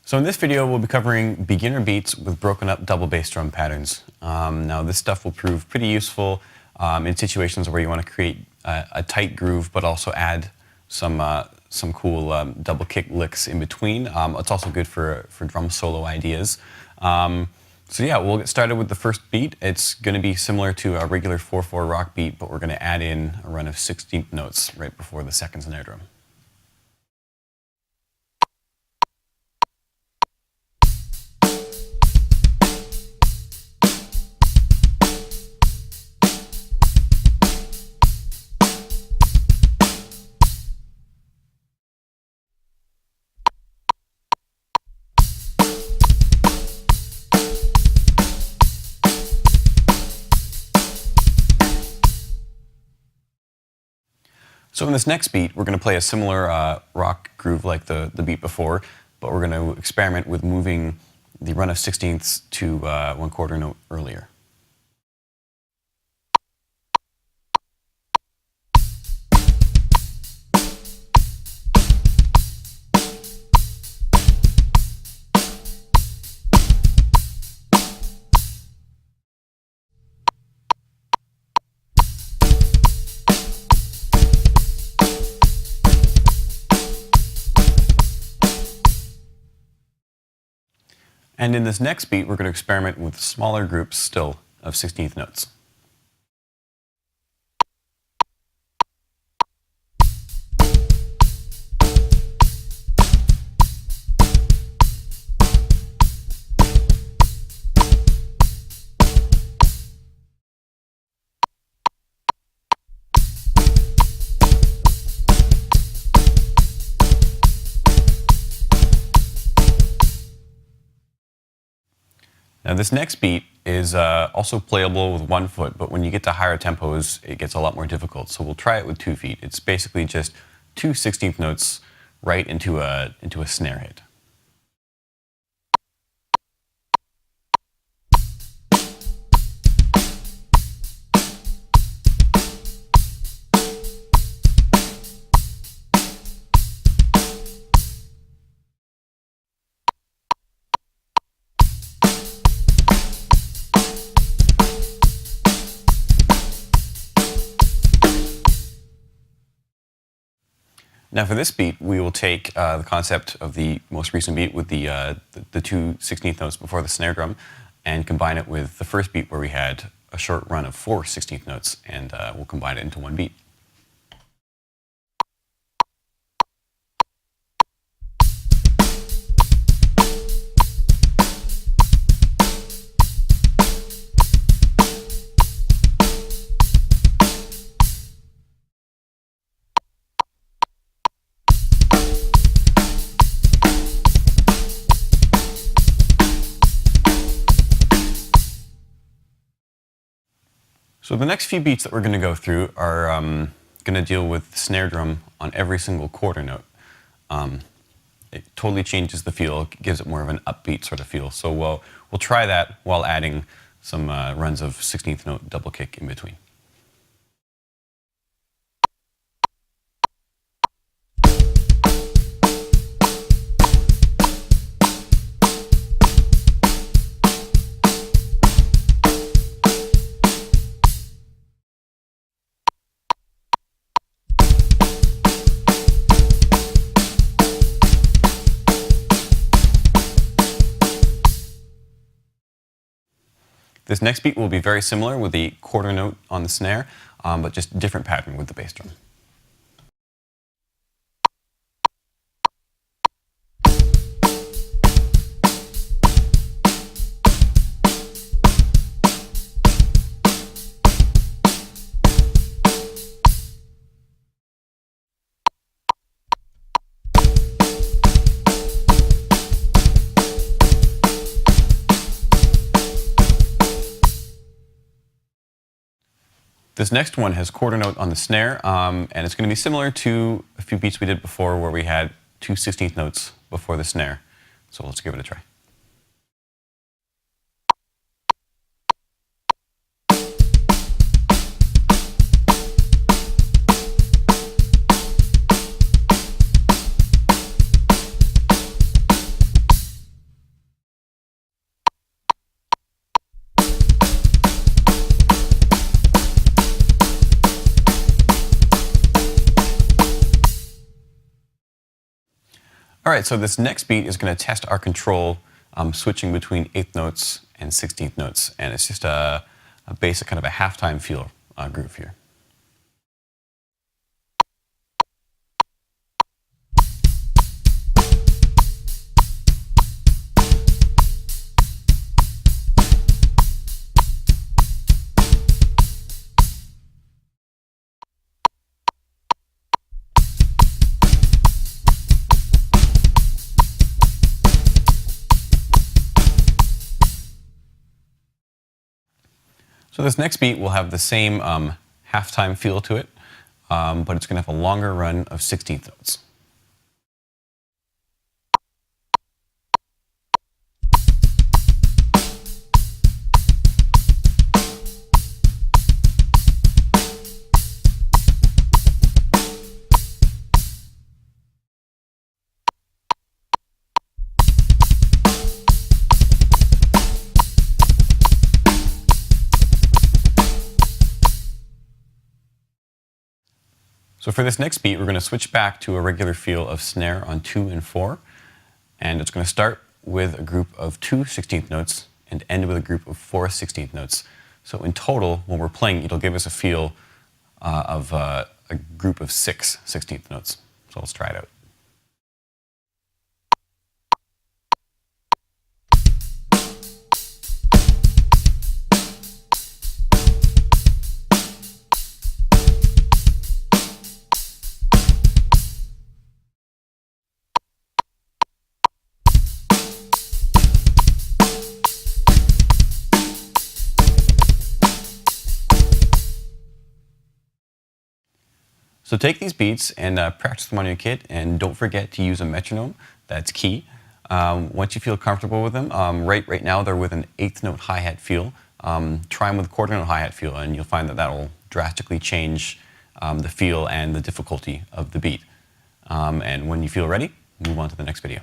So in this video, we'll be covering beginner beats with broken up double bass drum patterns. Now this stuff will prove pretty useful in situations where you want to create a tight groove, but also add some cool double kick licks in between. It's also good for drum solo ideas. So yeah, we'll get started with the first beat. It's going to be similar to a regular 4/4 rock beat, but we're going to add in a run of 16th notes right before the second snare drum. So in this next beat, we're going to play a similar rock groove like the beat before, but we're going to experiment with moving the run of 16ths to 1/4 note earlier. And in this next beat, we're going to experiment with smaller groups still of 16th notes. Now this next beat is also playable with 1 foot, but when you get to higher tempos, it gets a lot more difficult. So we'll try it with 2 feet. It's basically just 2 16th notes right into a snare hit. Now for this beat, we will take the concept of the most recent beat with the 2 16th notes before the snare drum and combine it with the first beat where we had a short run of 4 16th notes, and we'll combine it into one beat. So the next few beats that we're going to go through are going to deal with the snare drum on every single quarter note. It totally changes the feel, gives it more of an upbeat sort of feel. So we'll try that while adding some runs of 16th note double kick in between. This next beat will be very similar with the quarter note on the snare, but just different pattern with the bass drum. This next one has quarter note on the snare, and it's going to be similar to a few beats we did before where we had 2 16th notes before the snare. So let's give it a try. All right, so this next beat is going to test our control switching between 8th notes and 16th notes, and it's just a basic kind of a halftime feel groove here. So this next beat will have the same halftime feel to it, but it's going to have a longer run of 16th notes. So for this next beat, we're going to switch back to a regular feel of snare on 2 and 4. And it's going to start with a group of 2 16th notes and end with a group of 4 16th notes. So in total, when we're playing, it'll give us a feel of a group of 6 16th notes. So let's try it out. So take these beats and practice them on your kit, and don't forget to use a metronome. That's key. Once you feel comfortable with them, right now they're with an 8th note hi-hat feel. Try them with a quarter note hi-hat feel, and you'll find that that'll drastically change the feel and the difficulty of the beat. And when you feel ready, move on to the next video.